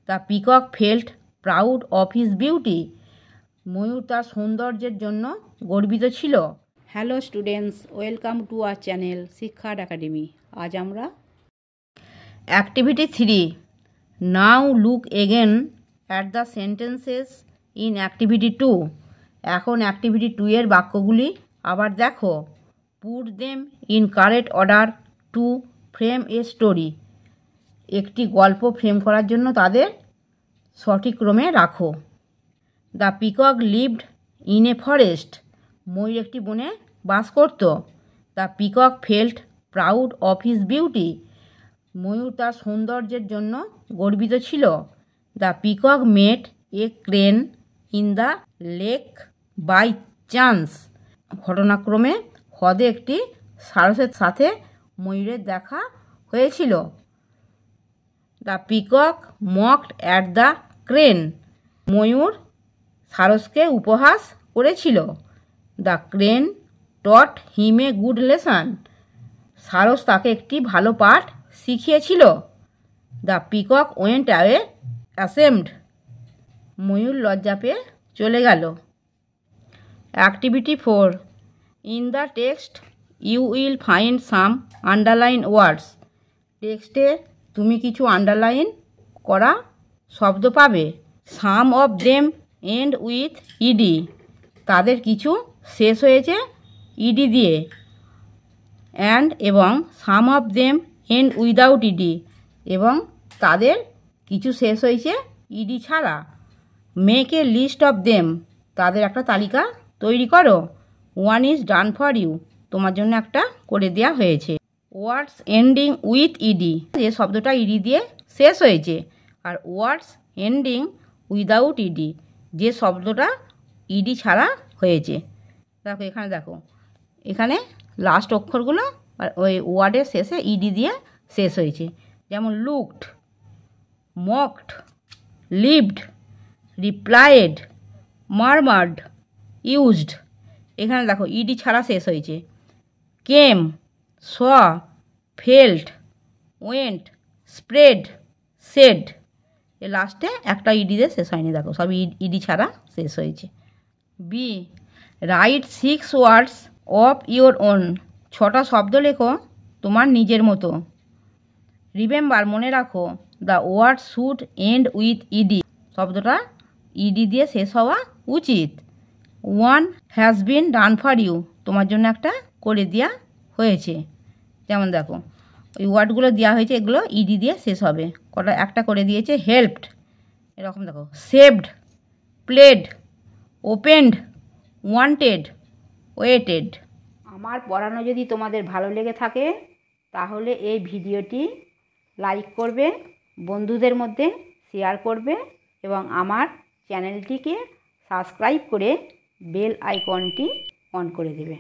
The peacock felt proud of his beauty. ময়ূর তার সৌন্দর্যের জন্য গর্বিত ছিল। Hello students, welcome to our channel Shiksharth academy. আজ আমরা activity 3 now look again at the sentences in activity 2। এখন অ্যাক্টিভিটি 2 এর বাক্যগুলি আবার দেখো। Put them in correct order to frame a story. একটি গল্প ফ্রেম করার জন্য তাদের সঠিক ক্রমে রাখো। The peacock lived in a forest. ময়ূর একটি বনে বাস করত। The peacock felt proud of his beauty. ময়ূর তার সৌন্দর্যের জন্য গর্বিত ছিল। The peacock met a crane in the lake by chance. ঘটনাক্রমে হ্রদে একটি সারসের সাথে ময়ূরের দেখা হয়েছিল। The peacock mocked at the crane. ময়ূর সারসকে উপহাস করেছিল। The crane taught him a good lesson. সারস তাকে একটি ভালো পাঠ শিখিয়েছিল। The peacock went away ashamed. ময়ূর লজ্জা পেয়ে চলে গেল। Activity 4 in the text you will find some underline words. টেক্সটে তুমি কিছু আন্ডারলাইন করা শব্দ পাবে। Some of them end with ED. তাদের কিছু শেষ হয়েছে ইডি দিয়ে। এবং some of them end without ED. এবং তাদের কিছু শেষ হয়েছে ইডি ছাড়া। Make a list of them. তাদের একটা তালিকা তৈরি করো। One is done for you. তোমার জন্য একটা করে দেওয়া হয়েছে। Words ending with ED. যে শব্দটা ইডি দিয়ে শেষ হয়েছে। আর ওয়ার্ডস এন্ডিং উইদাউট ইডি। যে শব্দটা ইডি ছাড়া হয়েছে। দেখো এখানে দেখো, এখানে লাস্ট অক্ষরগুলো আর ওই ওয়ার্ডের শেষে ইডি দিয়ে শেষ হয়েছে। যেমন লুকড, মকড, লিভড, রিপ্লাইড, মারমার্ড, ইউজড। এখানে দেখো ইডি ছাড়া শেষ হয়েছে। কেম, স, ফেল্ট, ওয়েন্ট, স্প্রেড, সেড। এ লাস্টে একটা ইডি দিয়ে শেষ হয়নি। দেখো সব ইডি ছাড়া শেষ হয়েছে। B, write 6 words of your own. 6টা শব্দ লেখো তোমার নিজের মতো। রিমেম্বার, মনে রাখো, the word should end with ED. শব্দটা ইডি দিয়ে শেষ হওয়া উচিত। One has been done for you. তোমার জন্য একটা করে দেওয়া হয়েছে। যেমন দেখো ওই ওয়ার্ডগুলো দেওয়া হয়েছে, এগুলো ইডি দিয়ে শেষ হবে। একটা করে দিয়েছে হেল্পড। এরকম দেখো saved, played, opened, wanted, waited. আমার পড়ানো যদি তোমাদের ভালো লেগে থাকে তাহলে এই ভিডিওটি লাইক করবে, বন্ধুদের মধ্যে শেয়ার করবে এবং আমার চ্যানেলটিকে সাবস্ক্রাইব করে বেল আইকনটি অন করে দেবে।